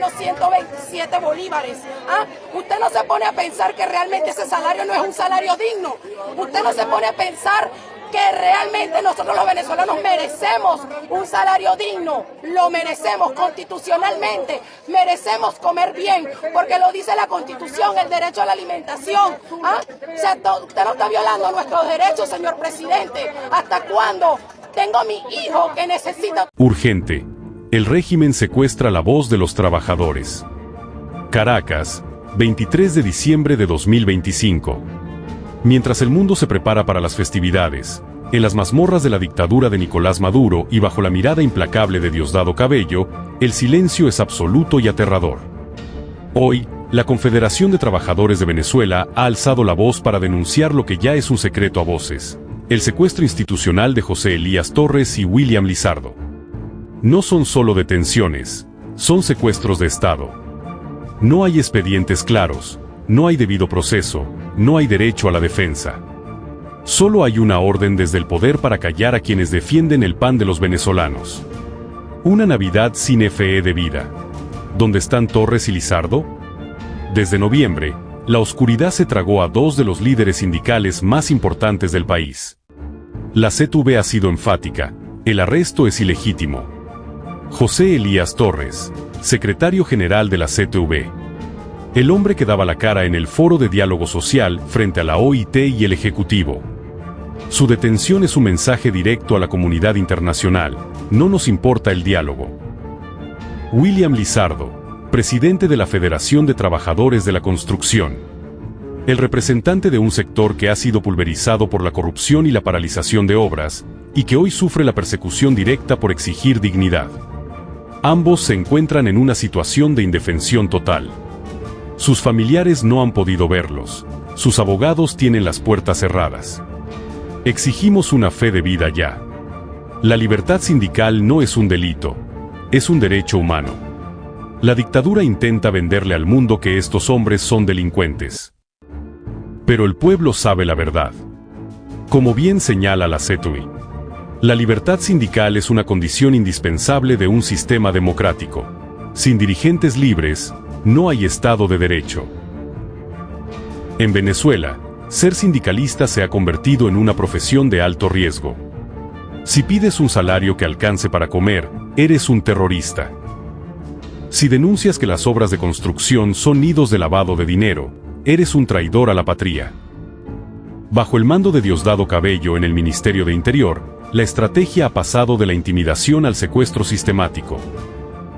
menos 127 bolívares. ¿Ah? Usted no se pone a pensar que realmente ese salario no es un salario digno. Usted no se pone a pensar que realmente nosotros los venezolanos merecemos un salario digno, lo merecemos constitucionalmente, merecemos comer bien, porque lo dice la Constitución, el derecho a la alimentación. ¿Ah? O sea, usted no está violando nuestros derechos, señor presidente. ¿Hasta cuándo? Tengo a mi hijo que necesita... Urgente. El régimen secuestra la voz de los trabajadores. Caracas, 23 de diciembre de 2025. Mientras el mundo se prepara para las festividades, en las mazmorras de la dictadura de Nicolás Maduro y bajo la mirada implacable de Diosdado Cabello, el silencio es absoluto y aterrador. Hoy, la Confederación de Trabajadores de Venezuela ha alzado la voz para denunciar lo que ya es un secreto a voces: el secuestro institucional de José Elías Torres y William Lizardo. No son solo detenciones, son secuestros de Estado. No hay expedientes claros, no hay debido proceso, no hay derecho a la defensa. Solo hay una orden desde el poder para callar a quienes defienden el pan de los venezolanos. Una Navidad sin fe de vida. ¿Dónde están Torres y Lizardo? Desde noviembre, la oscuridad se tragó a dos de los líderes sindicales más importantes del país. La CTV ha sido enfática: el arresto es ilegítimo. José Elías Torres, secretario general de la CTV. El hombre que daba la cara en el foro de diálogo social frente a la OIT y el Ejecutivo. Su detención es un mensaje directo a la comunidad internacional: no nos importa el diálogo. William Lizardo, presidente de la Federación de Trabajadores de la Construcción. El representante de un sector que ha sido pulverizado por la corrupción y la paralización de obras, y que hoy sufre la persecución directa por exigir dignidad. Ambos se encuentran en una situación de indefensión total. Sus familiares no han podido verlos, sus abogados tienen las puertas cerradas. Exigimos una fe de vida ya. La libertad sindical no es un delito, es un derecho humano. La dictadura intenta venderle al mundo que estos hombres son delincuentes. Pero el pueblo sabe la verdad. Como bien señala la CTV, la libertad sindical es una condición indispensable de un sistema democrático. Sin dirigentes libres, no hay Estado de Derecho. En Venezuela, ser sindicalista se ha convertido en una profesión de alto riesgo. Si pides un salario que alcance para comer, eres un terrorista. Si denuncias que las obras de construcción son nidos de lavado de dinero, eres un traidor a la patria. Bajo el mando de Diosdado Cabello en el Ministerio de Interior, la estrategia ha pasado de la intimidación al secuestro sistemático.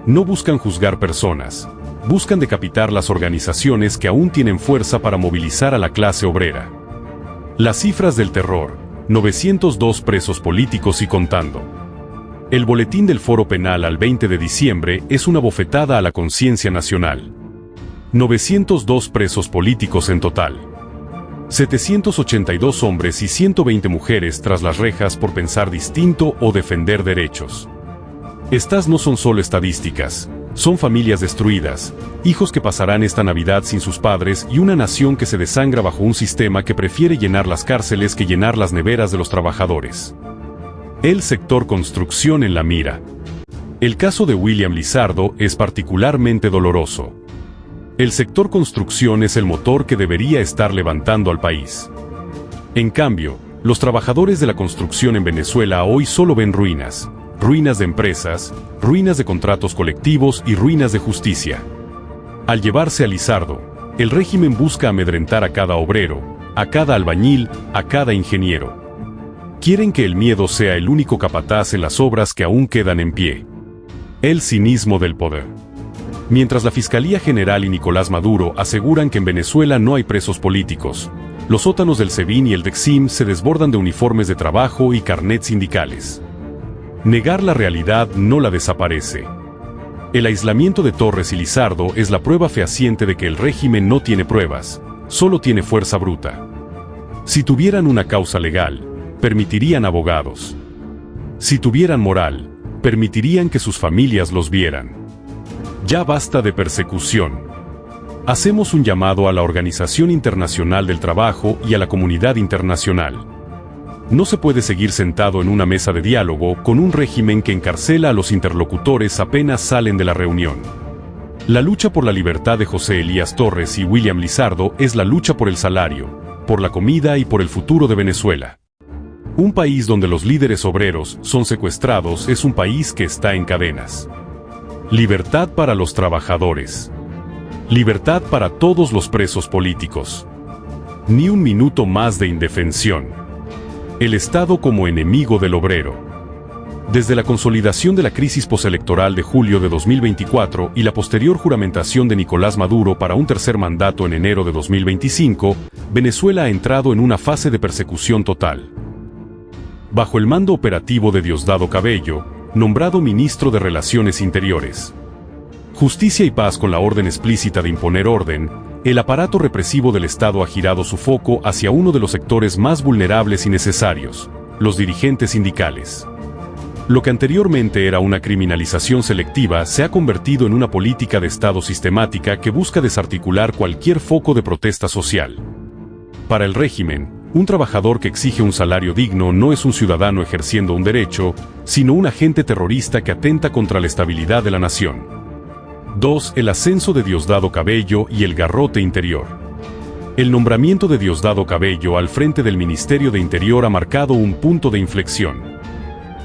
No buscan juzgar personas, buscan decapitar las organizaciones que aún tienen fuerza para movilizar a la clase obrera. Las cifras del terror: 902 presos políticos y contando. El boletín del Foro Penal al 20 de diciembre es una bofetada a la conciencia nacional. 902 presos políticos en total. 782 hombres y 120 mujeres tras las rejas por pensar distinto o defender derechos. Estas no son solo estadísticas, son familias destruidas, hijos que pasarán esta Navidad sin sus padres y una nación que se desangra bajo un sistema que prefiere llenar las cárceles que llenar las neveras de los trabajadores. El sector construcción en la mira. El caso de William Lizardo es particularmente doloroso. El sector construcción es el motor que debería estar levantando al país. En cambio, los trabajadores de la construcción en Venezuela hoy solo ven ruinas. Ruinas de empresas, ruinas de contratos colectivos y ruinas de justicia. Al llevarse a Lizardo, el régimen busca amedrentar a cada obrero, a cada albañil, a cada ingeniero. Quieren que el miedo sea el único capataz en las obras que aún quedan en pie. El cinismo del poder. Mientras la Fiscalía General y Nicolás Maduro aseguran que en Venezuela no hay presos políticos, los sótanos del SEBIN y el DECSIM se desbordan de uniformes de trabajo y carnets sindicales. Negar la realidad no la desaparece. El aislamiento de Torres y Lizardo es la prueba fehaciente de que el régimen no tiene pruebas, solo tiene fuerza bruta. Si tuvieran una causa legal, permitirían abogados. Si tuvieran moral, permitirían que sus familias los vieran. Ya basta de persecución. Hacemos un llamado a la Organización Internacional del Trabajo y a la comunidad internacional. No se puede seguir sentado en una mesa de diálogo con un régimen que encarcela a los interlocutores apenas salen de la reunión. La lucha por la libertad de José Elías Torres y William Lizardo es la lucha por el salario, por la comida y por el futuro de Venezuela. Un país donde los líderes obreros son secuestrados es un país que está en cadenas. Libertad para los trabajadores. Libertad para todos los presos políticos. Ni un minuto más de indefensión. El Estado como enemigo del obrero. Desde la consolidación de la crisis postelectoral de julio de 2024 y la posterior juramentación de Nicolás Maduro para un tercer mandato en enero de 2025, Venezuela ha entrado en una fase de persecución total. Bajo el mando operativo de Diosdado Cabello, nombrado ministro de Relaciones Interiores, Justicia y Paz con la orden explícita de imponer orden, el aparato represivo del Estado ha girado su foco hacia uno de los sectores más vulnerables y necesarios, los dirigentes sindicales. Lo que anteriormente era una criminalización selectiva se ha convertido en una política de Estado sistemática que busca desarticular cualquier foco de protesta social. Para el régimen, un trabajador que exige un salario digno no es un ciudadano ejerciendo un derecho, sino un agente terrorista que atenta contra la estabilidad de la nación. 2. El ascenso de Diosdado Cabello y el garrote interior. El nombramiento de Diosdado Cabello al frente del Ministerio de Interior ha marcado un punto de inflexión.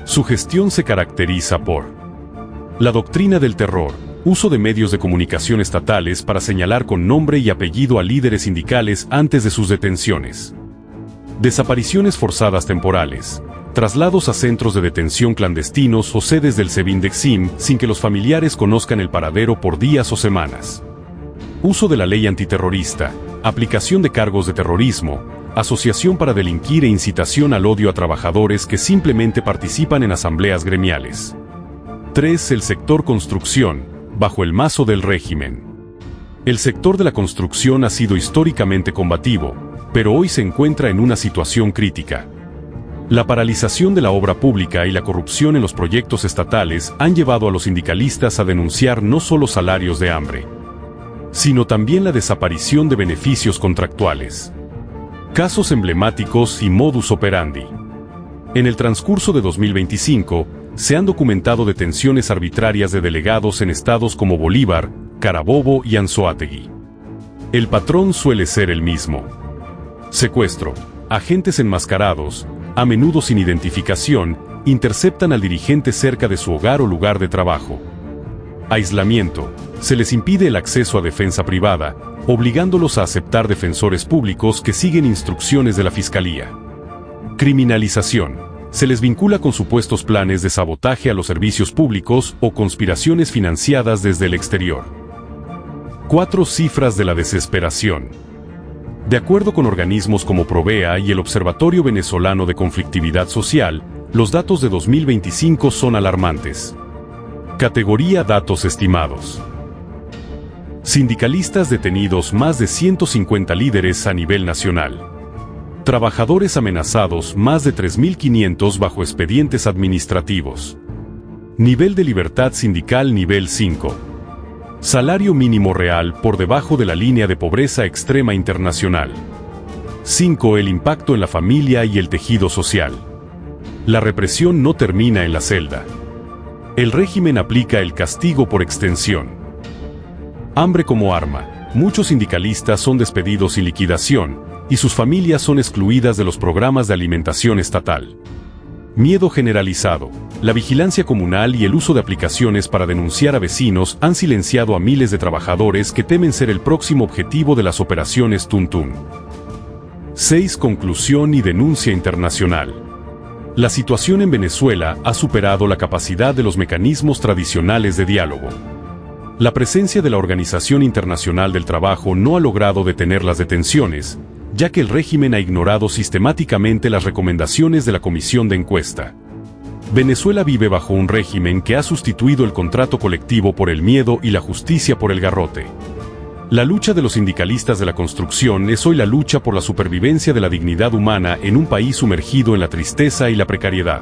Su gestión se caracteriza por la doctrina del terror, uso de medios de comunicación estatales para señalar con nombre y apellido a líderes sindicales antes de sus detenciones, desapariciones forzadas temporales, traslados a centros de detención clandestinos o sedes del Sebindexim sin que los familiares conozcan el paradero por días o semanas, uso de la ley antiterrorista, aplicación de cargos de terrorismo, asociación para delinquir e incitación al odio a trabajadores que simplemente participan en asambleas gremiales. 3. El sector construcción, bajo el mazo del régimen. El sector de la construcción ha sido históricamente combativo, pero hoy se encuentra en una situación crítica. La paralización de la obra pública y la corrupción en los proyectos estatales han llevado a los sindicalistas a denunciar no solo salarios de hambre, sino también la desaparición de beneficios contractuales. Casos emblemáticos y modus operandi. En el transcurso de 2025, se han documentado detenciones arbitrarias de delegados en estados como Bolívar, Carabobo y Anzoátegui. El patrón suele ser el mismo. Secuestro. Agentes enmascarados, a menudo sin identificación, interceptan al dirigente cerca de su hogar o lugar de trabajo. Aislamiento. Se les impide el acceso a defensa privada, obligándolos a aceptar defensores públicos que siguen instrucciones de la Fiscalía. Criminalización. Se les vincula con supuestos planes de sabotaje a los servicios públicos o conspiraciones financiadas desde el exterior. 4 cifras de la desesperación. De acuerdo con organismos como Provea y el Observatorio Venezolano de Conflictividad Social, los datos de 2025 son alarmantes. Categoría Datos estimados. Sindicalistas detenidos, más de 150 líderes a nivel nacional. Trabajadores amenazados, más de 3.500 bajo expedientes administrativos. Nivel de libertad sindical nivel 5. Salario mínimo real por debajo de la línea de pobreza extrema internacional. 5. El impacto en la familia y el tejido social. La represión no termina en la celda. El régimen aplica el castigo por extensión. Hambre como arma. Muchos sindicalistas son despedidos sin liquidación, y sus familias son excluidas de los programas de alimentación estatal. Miedo generalizado. La vigilancia comunal y el uso de aplicaciones para denunciar a vecinos han silenciado a miles de trabajadores que temen ser el próximo objetivo de las operaciones Tuntún. 6. Conclusión y denuncia internacional. La situación en Venezuela ha superado la capacidad de los mecanismos tradicionales de diálogo. La presencia de la Organización Internacional del Trabajo no ha logrado detener las detenciones, ya que el régimen ha ignorado sistemáticamente las recomendaciones de la Comisión de Encuesta. Venezuela vive bajo un régimen que ha sustituido el contrato colectivo por el miedo y la justicia por el garrote. La lucha de los sindicalistas de la construcción es hoy la lucha por la supervivencia de la dignidad humana en un país sumergido en la tristeza y la precariedad.